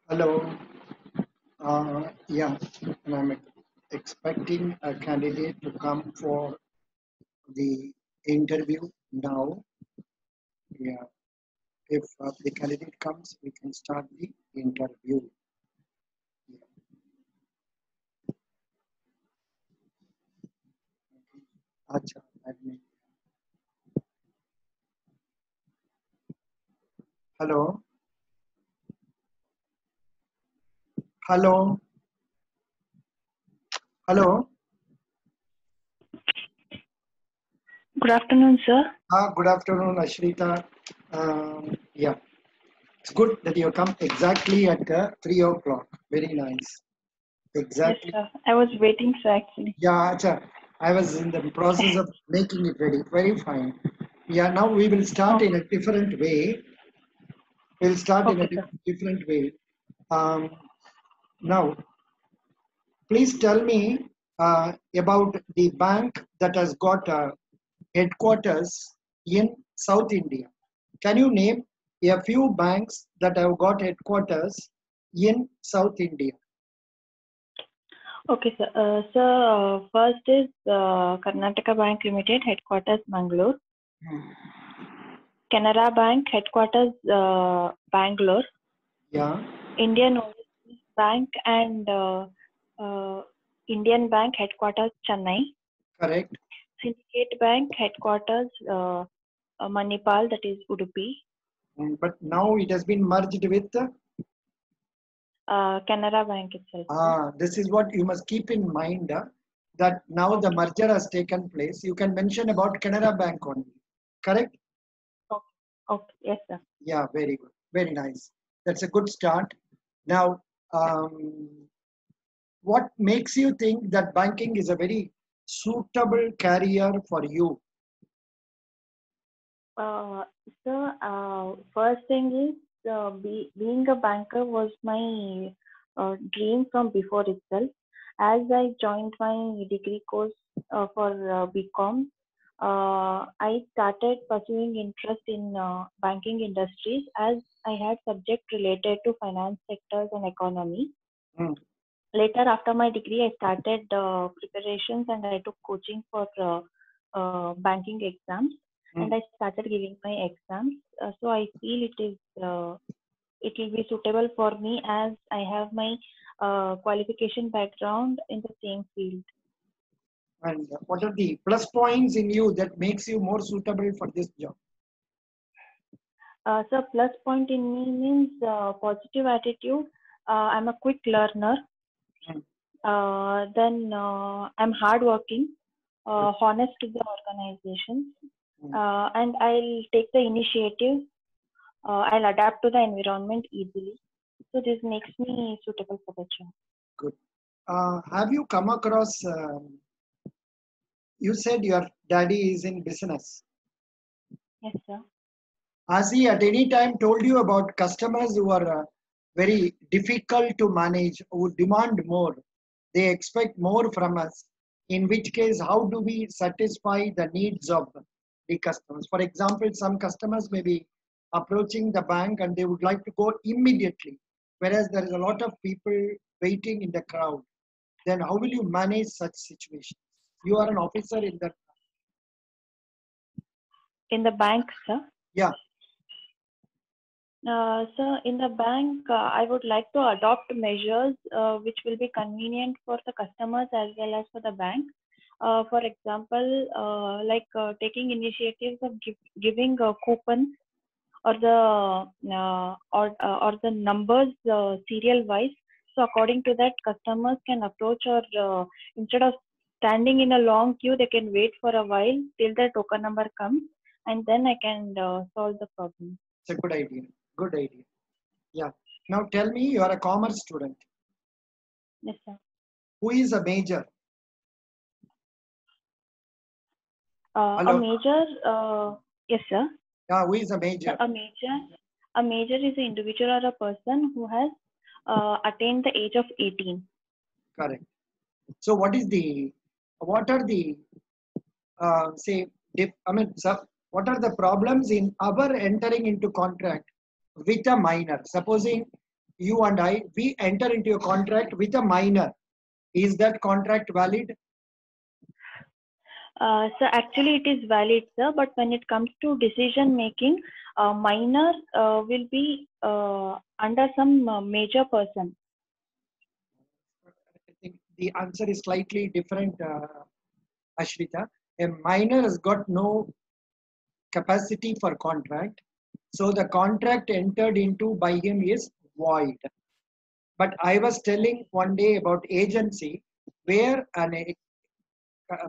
Hello. Yeah, and I'm expecting a candidate to come for the interview now. Yeah, if the candidate comes, we can start the interview. Yeah. Acha, admin. Hello. Hello. Hello. Good afternoon, sir. Good afternoon, Ashrita. Yeah, it's good that you come exactly at 3 o'clock. Very nice. Yes, Exactly. sir. I was waiting, sir, actually. Yeah, acha. I was in the process of making it ready. Very fine. Yeah, now we will start Oh, in a different way. We'll start in a okay, sir. different way. Um, Now, please tell me about the bank that has got headquarters in South India. Can you name a few banks that have got headquarters in South India? Okay, sir. First is Karnataka Bank Limited, headquarters Bangalore. Hmm. Canara Bank, headquarters Bangalore. Yeah, Indian Overseas Bank and Indian Bank, headquarters Chennai. correct. Syndicate Bank, headquarters Manipal, that is Udupi. But now it has been merged with Canara Bank itself, sir. this is what you must keep in mind that now the Okay. merger has taken place. You can mention about Canara Bank only. Correct? Okay. Okay. Yes, sir. Yeah, very good. Very nice. That's a good start. Now, um, what makes you think that banking is a very suitable career for you? Uh, First thing is being a banker was my dream from before itself. As I joined my degree course for BCom, I started pursuing interest in banking industries as I had subject related to finance sectors and economy. Hmm, Later, after my degree, I started preparations and I took coaching for banking exams, hmm. and I started giving my exams. So I feel it will be suitable for me as I have my qualification background in the same field. And what are the plus points in you that makes you more suitable for this job? So plus point in me means positive attitude. I'm a quick learner. Hmm, Then I'm hardworking, good. honest to the organization, Hmm, and I'll take the initiative. I'll adapt to the environment easily. So this makes me suitable for the job. good. Have you come across? You said your daddy is in business. Yes, sir. Has he at any time told you about customers who are very difficult to manage, who demand more? They expect more from us. In which case, how do we satisfy the needs of the customers? For example, some customers may be approaching the bank and they would like to go immediately, whereas there is a lot of people waiting in the crowd. Then, how will you manage such situations? You are an officer in that. In the bank, sir. Yeah, So in the bank, I would like to adopt measures which will be convenient for the customers as well as for the bank. For example, taking initiatives of giving coupons or the numbers serial wise. So according to that, customers can approach or instead of standing in a long queue, they can wait for a while till the token number comes, and then I can solve the problem. it's a good idea. Good idea. Yeah. Now tell me, you are a commerce student. Yes, sir. Who is a major? A Hello. major, yes, sir. Yeah, who is a major? A major is an individual or a person who has attained the age of 18. Correct. So what are the say, what are the problems in our entering into contract with a minor? Supposing you and I, we enter into a contract with a minor. Is that contract valid? So actually it is valid, sir, but when it comes to decision making, minor will be under some major person. I think the answer is slightly different, Ashrita. A minor has got no capacity for contract, so the contract entered into by him is void. But I was telling one day about agency, where a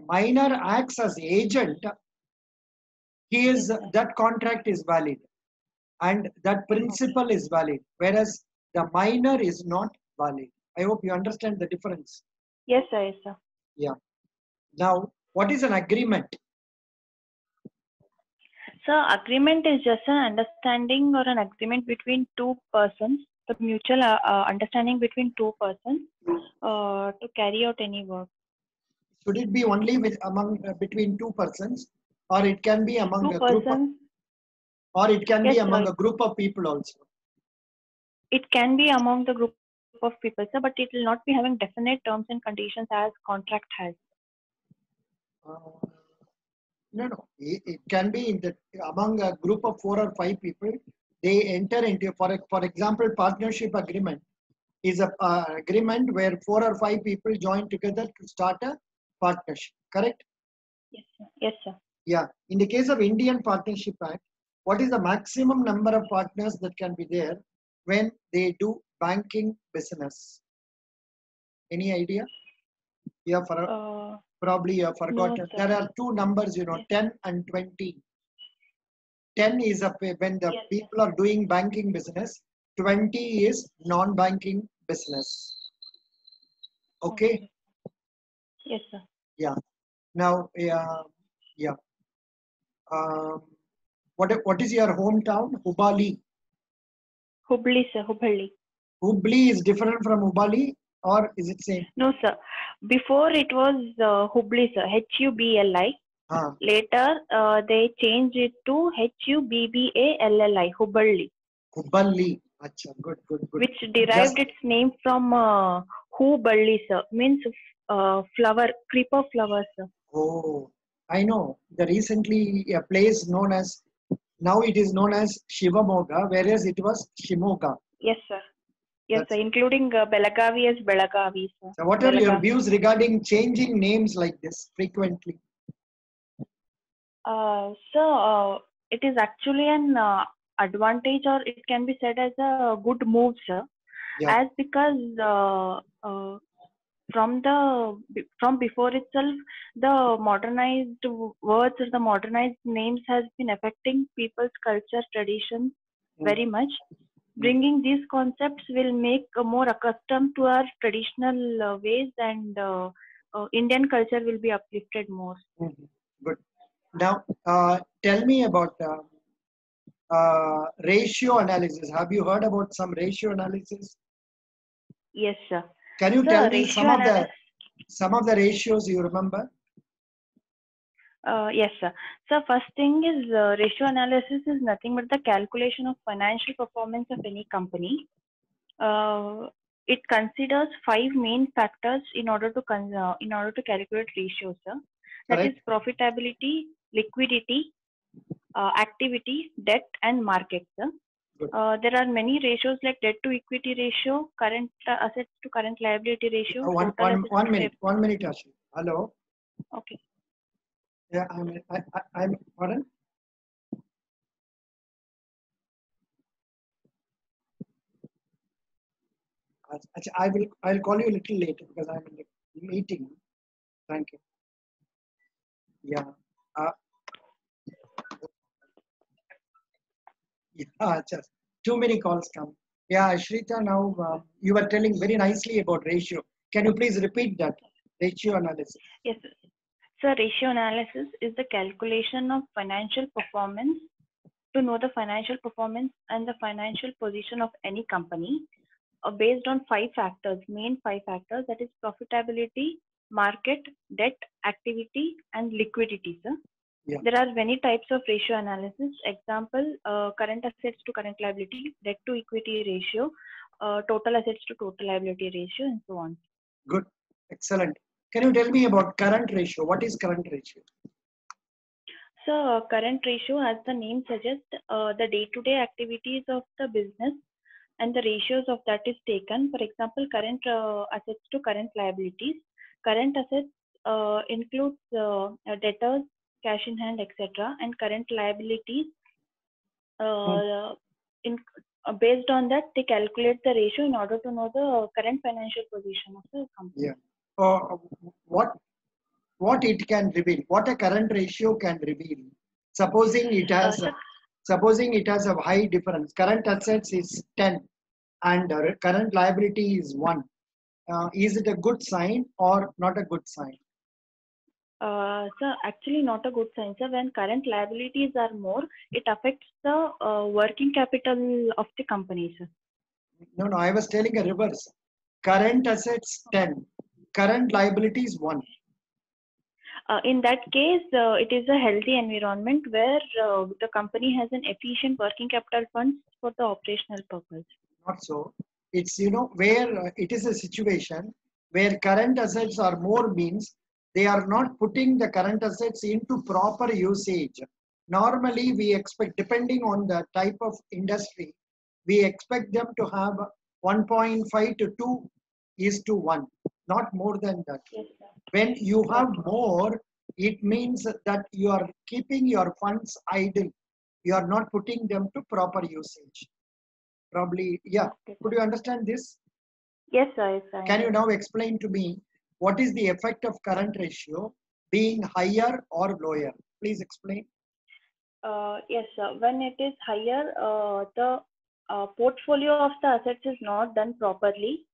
minor acts as agent, he is that contract is valid and that principle is valid, whereas the minor is not valid. I hope you understand the difference. Yes, sir. Yes, sir. Yeah. Now, what is an agreement? So agreement is just an understanding or an agreement between two persons, the mutual understanding between two persons to carry out any work. Should it be only with among between two persons, or it can be among Two a group, persons. or it can Yes, be among sir. a group of people also? It can be among the group of people, sir, but it will not be having definite terms and conditions as contract has. Uh, no. It can be in the among a group of 4 or 5 people. They enter into, for example, partnership agreement is a agreement where 4 or 5 people join together to start a partnership. Correct? Yes, sir. Yes, sir. Yeah. In the case of Indian Partnership Act, what is the maximum number of partners that can be there when they do banking business? Any idea? Yeah, probably you have No, forgotten. sir. There are two numbers, Yes. 10 and 20. 10 is when the Yes, sir. people are doing banking business. 20 is non-banking business. Okay? Yes, sir. Yeah. Now, yeah. Um, what is your hometown? Hubali. Hubli, sir. Hubli. Hubli is different from Hubali, or is it same? No, sir. Before it was Hubli, sir. Hubli. Ah, Later, they changed it to Hubballi, Hubballi, Hubballi. Acha, good. which Just, derived its name from Hubballi, sir. Means flower, creeper flower, sir. oh, I know. The recently a place known as, now it is known as Shivamoga, whereas it was Shimoga. Yes, sir. Yes, sir. That's Including Belagavi as Belagavi, sir. so. What are your Belagavi. views regarding changing names like this frequently? It is actually an advantage, or it can be said as a good move, sir. Yeah, As because from before itself, the modernized words or the modernized names has been affecting people's culture traditions very much. Bringing these concepts will make more accustomed to our traditional ways, and Indian culture will be uplifted more. good. Now, tell me about ratio analysis. Have you heard about some ratio analysis? Yes, sir. Can you tell So me ratio analysis. some of the ratios you remember? Yes, sir. So first thing is ratio analysis is nothing but the calculation of financial performance of any company. It considers 5 main factors in order to calculate ratios, sir. That is Correct. profitability, liquidity, activity, debt, and market, sir. Good. There are many ratios like debt to equity ratio, current assets to current liability ratio, total assets to 1 minute. 1 minute, Ashwin. Hello. okay. Yeah, I'm pardon. I'll call you a little later because I'm in the meeting. Thank you. Yeah. Uh, yeah, just too many calls come. Yeah, Shrita, now you were telling very nicely about ratio. Can you please repeat that? Ratio analysis. Yes, sir. So ratio analysis is the calculation of financial performance to know the financial performance and the financial position of any company based on 5 factors, main 5 factors, that is profitability, market, debt, activity, and liquidity, sir. Yeah. There are many types of ratio analysis. Example, current assets to current liability, debt to equity ratio, total assets to total liability ratio, and so on. Good. Excellent. Can you tell me about current ratio? What is current ratio? So current ratio, as the name suggests, the day-to-day activities of the business and the ratios of that is taken. For example, current assets to current liabilities. Current assets includes debtors, cash in hand, etc. And current liabilities, in, based on that, they calculate the ratio in order to know the current financial position of the company. Yeah. What it can reveal? What a current ratio can reveal? Supposing it has a high difference. Current assets is 10 and current liability is 1. Is it a good sign or not a good sign? So actually not a good sign. So when current liabilities are more, it affects the working capital of the company, sir. No, I was telling a reverse. Current assets 10, current liabilities 1. In that case, it is a healthy environment where the company has an efficient working capital funds for the operational purpose. Not so. It's, where it is a situation where current assets are more means they are not putting the current assets into proper usage. Normally, we expect, depending on the type of industry, we expect them to have 1.5 to 2 is to 1, not more than that. Yes, when you have more, it means that you are keeping your funds idle. You are not putting them to proper usage. Probably, yeah. Okay. Could you understand this? Yes, sir. Yes, Can you now explain to me what is the effect of current ratio being higher or lower? Please explain. Yes, sir. When it is higher, the portfolio of the assets is not done properly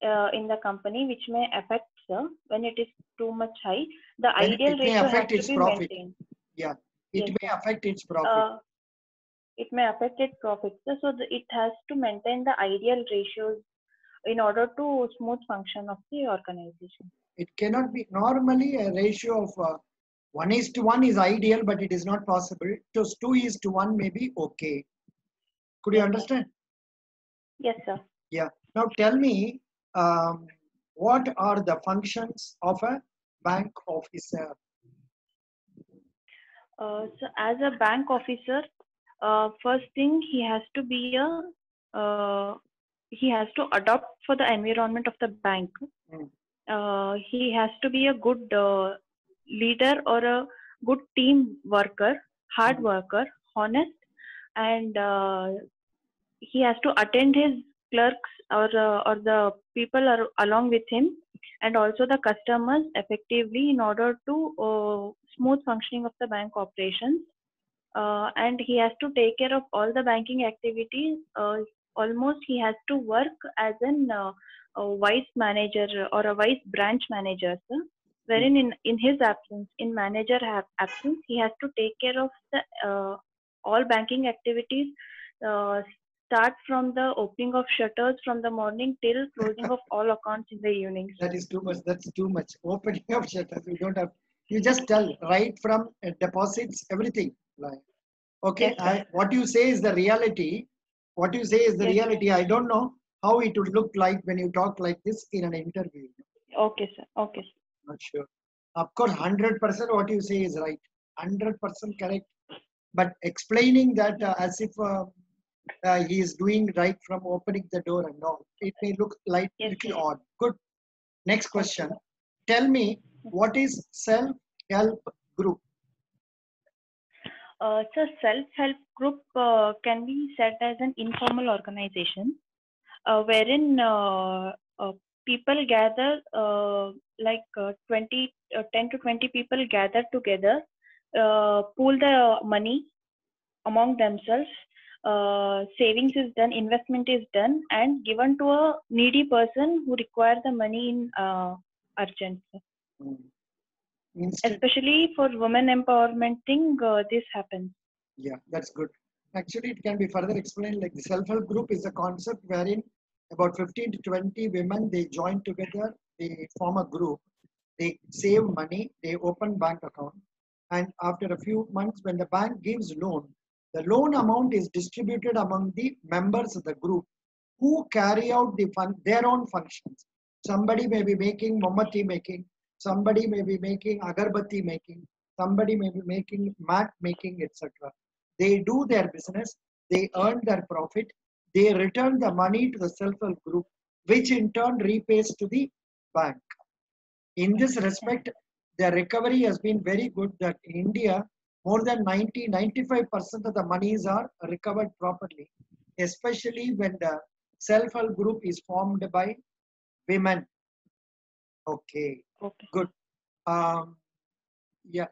in the company, which may affect, sir, when it is too much high. The Then ideal it may ratio affect has its to be profit. maintained. Yeah, it Yes, may sir. affect its profit. It may affect its profits, sir. So it has to maintain the ideal ratios in order to smooth function of the organization. It cannot be normally a ratio of 1:1 is ideal, but it is not possible. So 2:1 may be okay. Could you Yes, understand? sir. Yes, sir. Yeah. Now tell me, what are the functions of a bank officer? So as a bank officer, first thing he has to be he has to adopt for the environment of the bank. He has to be a good leader or a good team worker, hard worker, honest, and he has to attend his clerks or the people are along with him, and also the customers effectively in order to smooth functioning of the bank operations. And he has to take care of all the banking activities. Almost he has to work as a vice manager or a vice branch manager, sir, wherein in his absence, in manager absence, he has to take care of the all banking activities, start from the opening of shutters from the morning till closing of all accounts in the evening. That is too much. That's too much. Opening of shutters. We don't have. You just tell right from deposits, everything. Like, okay, Yes, what you say is the reality. What you say is the yes, reality. I don't know how it would look like when you talk like this in an interview. Okay, sir. Okay, sir. Not sure. Of course, 100% what you say is right. 100% correct. But explaining that as if he is doing right from opening the door and all, it may look like little odd. Good. Next question. Tell me, what is self-help group? So self-help group can be said as an informal organization wherein people gather, like 10 to 20 people gather together, pool the money among themselves. Savings is done, investment is done, and given to a needy person who requires the money in urgent. Especially for women empowerment thing, this happens. Yeah, that's good. Actually, it can be further explained like the self-help group is a concept wherein about 15 to 20 women, they join together, they form a group, they save money, they open bank account. And after a few months, when the bank gives loan, the loan amount is distributed among the members of the group. who carry out their own functions. Somebody may be making mombatti making, somebody may be making agarbatti making, somebody may be making mat making, etc. They do their business, they earn their profit, they return the money to the self-help group, which in turn repays to the bank. In this respect, the recovery has been very good that in India, more than 95% of the monies are recovered properly, especially when the self-help group is formed by women. Okay, Okay. good. Um, yeah.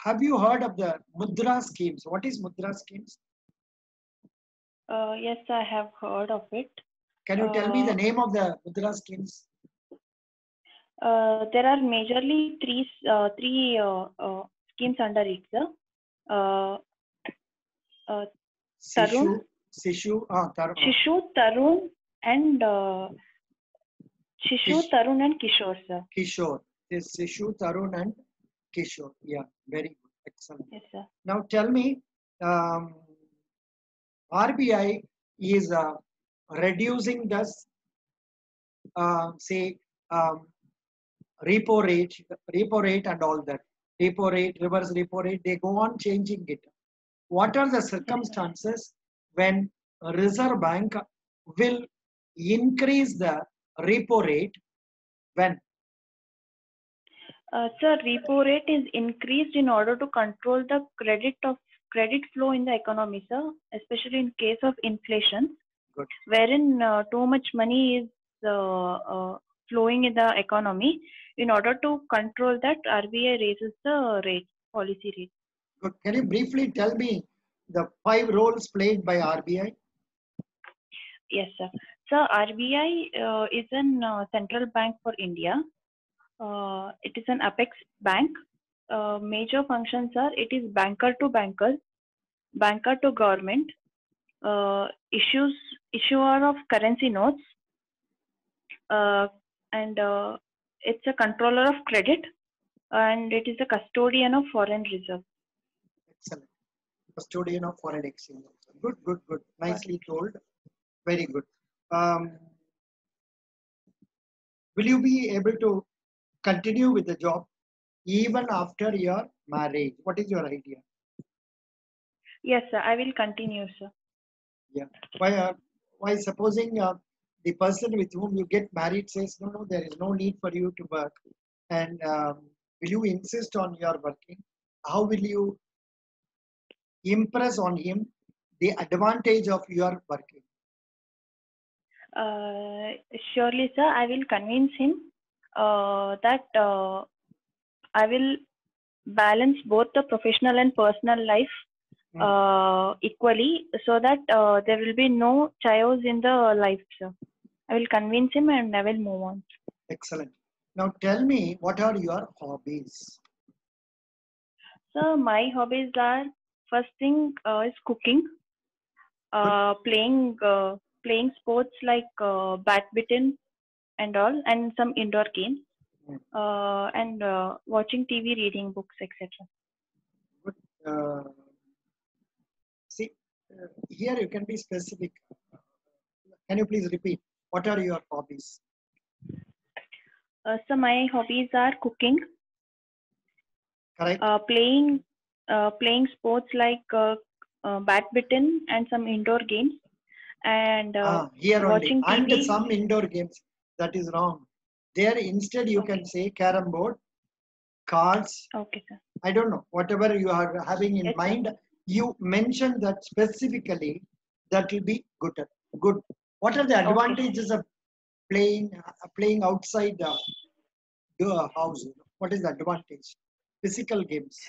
Have you heard of the Mudra schemes? What is Mudra schemes? Yes, I have heard of it. Can you tell me the name of the Mudra schemes? There are majorly three schemes under it, sir. Tarun, Sishu, Shishu, Tarun, and Shishu, Kish, Tarun, and Kishore, sir. Kishore. This Sishu, Tarun, and Kishore. Yeah, very good. Excellent. Yes, sir. Now tell me, RBI is reducing the, say, repo rate and all that. Repo rate, reverse repo rate, they go on changing it. What are the circumstances when Reserve Bank will increase the repo rate when? Sir, repo rate is increased in order to control the credit flow in the economy, sir, especially in case of inflation, Good. wherein too much money is flowing in the economy. In order to control that, RBI raises the rate, policy rate. Good. Can you briefly tell me the 5 roles played by RBI? Yes, sir. So RBI is an central bank for India. It is an apex bank. Major functions are it is banker to bankers, banker to government, issuer of currency notes, and it's a controller of credit, and it is a custodian of foreign reserve. Excellent. Custodian of foreign exchange. Good, good, good. Nicely told. Very good. Will you be able to continue with the job even after your marriage? What is your idea? Yes, sir. I will continue, sir. Yeah. Why supposing the person with whom you get married says, no, there is no need for you to work. And will you insist on your working? How will you impress on him the advantage of your working? Surely, sir. I will convince him that I will balance both the professional and personal life equally, so that there will be no chaos in the life, sir. I will convince him and I will move on. Excellent. Now tell me, what are your hobbies? So my hobbies are, first thing is cooking, playing sports like badminton and all, and some indoor games, and watching TV, reading books, etc. Good. See, here you can be specific. Can you please repeat? What are your hobbies? So my hobbies are cooking, Correct. playing sports like badminton and some indoor games, and here watching only. TV. And some indoor games. That is wrong. There instead you can say carom board, cards. Okay, sir. I don't know. Whatever you are having in Yes, mind, sir. you mentioned that specifically. That will be good. Good. What are the advantages of playing outside the house? What is the advantage? Physical games.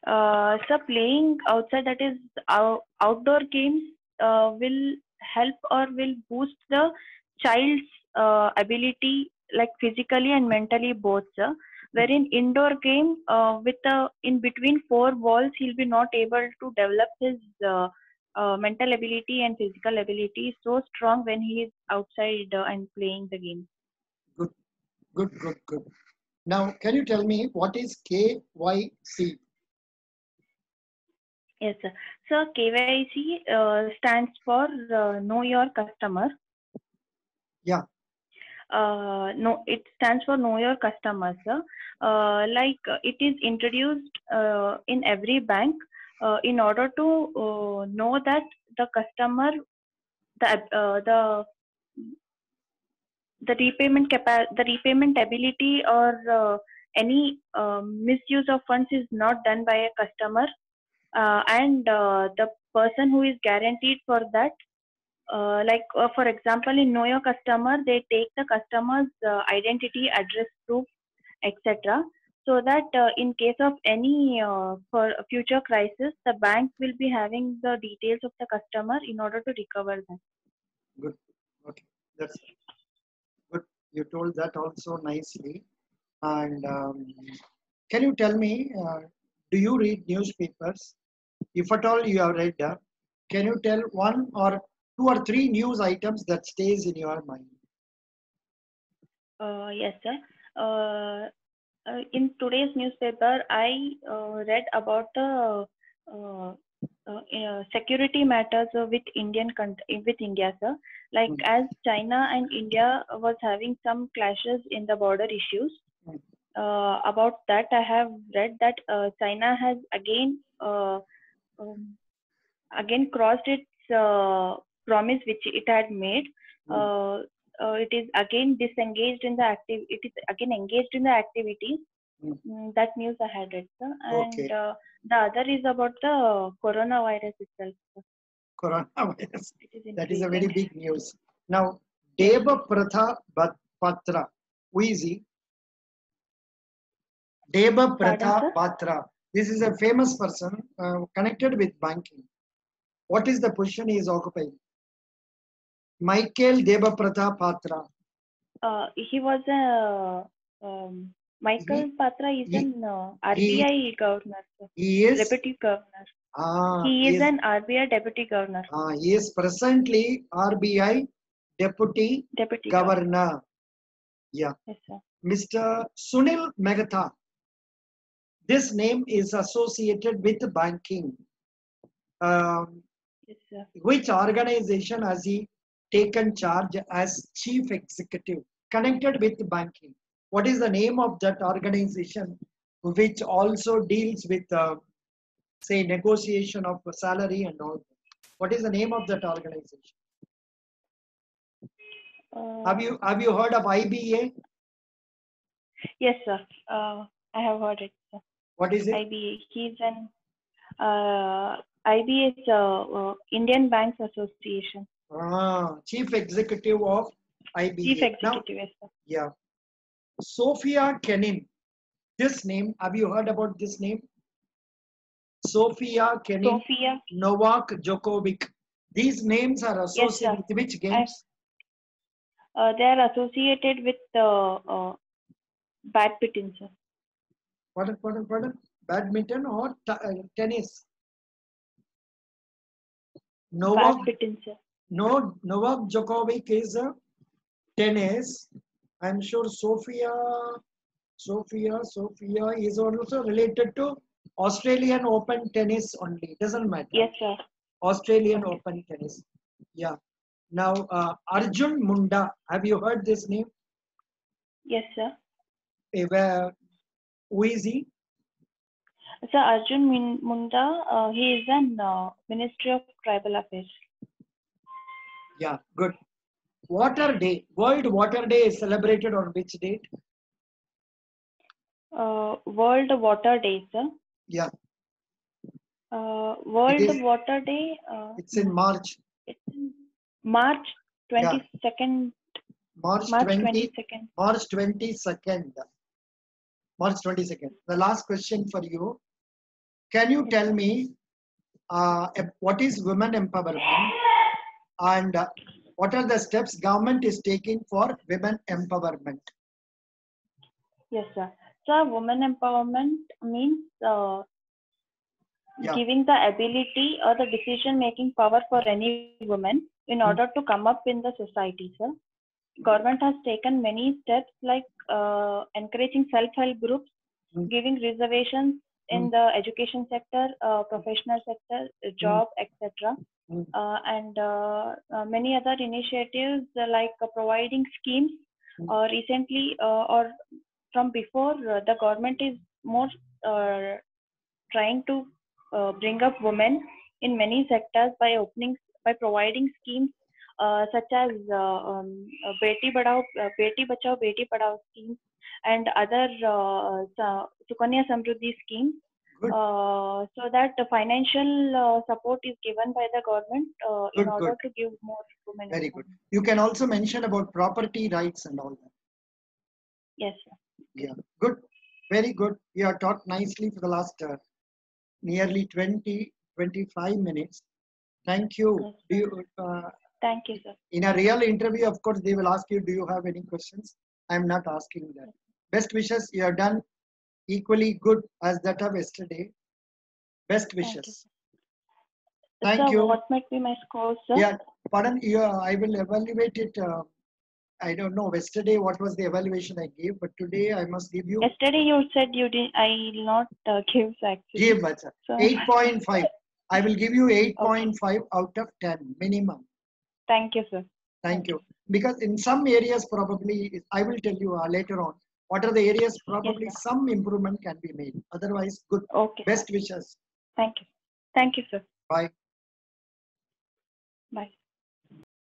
So playing outside, that is outdoor games, will help or will boost the child's ability, like physically and mentally both, sir. Wherein indoor game, with in between four walls, he'll be not able to develop his mental ability and physical ability so strong when he is outside and playing the game. Good, good, good, good. Now, can you tell me what is KYC? Yes, sir. So KYC stands for Know Your Customer. Yeah. No, it stands for Know Your Customer, sir. It is introduced in every bank in order to know that the customer, the the repayment ability or any misuse of funds is not done by a customer, and the person who is guaranteed for that, for example, in Know Your Customer, they take the customer's identity, address proof, etc. So that in case of any for a future crisis, the bank will be having the details of the customer in order to recover them. Good. Okay. That's good. You told that also nicely. And can you tell me, do you read newspapers? If at all you have read, can you tell one or two or three news items that stays in your mind? Yes, sir. In today's newspaper, I read about the security matters with with India, sir. Like as China and India was having some clashes in the border issues. About that, I have read that China has again crossed its promise which it had made. It is again disengaged in the It is again engaged in the activities. That news I had read, sir. And Okay. the other is about the coronavirus itself, sir. Coronavirus. It is That is a very increasing. big news. Now, Deva Pratha Patra. Who is he? Deva Pardon, Pratha sir? Patra. This is a famous person connected with banking. What is the position he is occupying? Michael Deva Pratha Patra. He was a Michael He, Patra is he, an he, RBI governor, sir. he is Deputy governor. he He is is an RBI deputy governor. he is presently RBI Deputy Deputy Governor. Yeah. Yes, sir. Mr. Sunil Megatha. This name is associated with banking. Yes, sir. Which organization has he taken charge as chief executive connected with banking? What is the name of that organization which also deals with, say, negotiation of salary and all? What is the name of that organization? Have you heard of IBA? Yes, sir. I have heard it, sir. What is it? IBA. He's an IBA is Indian Banks Association. Chief executive of IBA. Chief executive, now, yes, sir. Yeah. Sophia Kenin. This name, have you heard about this name? Sophia Kenin, Novak Djokovic. These names are associated with which games? They are associated with badminton, sir. Pardon? Badminton or tennis? Badminton, sir. Novak Djokovic is tennis. I'm sure Sophia is also related to Australian Open tennis only. Doesn't matter. Yes, sir. Australian Open tennis. Yeah. Now, Arjun Munda. Have you heard this name? Yes, sir. Who is he? Sir, Arjun Munda, he is an Ministry of Tribal Affairs. Yeah, good. Water Day. World Water Day is celebrated on which date? World Water Day, sir. Yeah. World Water Day. It's in March. It's in March 22nd. March 22nd. March 22nd. The last question for you. Can you tell me what is women empowerment and what are the steps government is taking for women empowerment? Yes, sir. So, women empowerment means giving the ability or the decision-making power for any woman in order to come up in the society, sir. Government has taken many steps like encouraging self-help groups, giving reservations in the education sector, professional sector, job, etc. And many other initiatives like providing schemes. Recently, or from before, the government is more trying to bring up women in many sectors by providing schemes such as Beti Bachao, Beti Padhao schemes, and other Sukanya Samruddhi schemes, so that the financial support is given by the government in order to give more women. Very good. You can also mention about property rights and all that. Yes, sir. Yeah, good. Very good. You have talked nicely for the last nearly 20-25 minutes. Thank you. Yes, thank you, sir. In a real interview, of course, they will ask you, do you have any questions? I'm not asking that. Best wishes. You have done equally good as that of yesterday. Best wishes. Thank you. What might be my score, sir? Yeah, pardon. I will evaluate it. I don't know. Yesterday, what was the evaluation I gave? But today, I must give you. Yesterday, you said you did. I will not give actually. Give, bacha. So, 8.5. I will give you 8.5 out of 10 minimum. Thank you, sir. Thank you. Because in some areas, probably, I will tell you later on, what are the areas probably some improvement can be made. Otherwise, good. Okay. Best wishes. Thank you. Thank you, sir. Bye. Bye.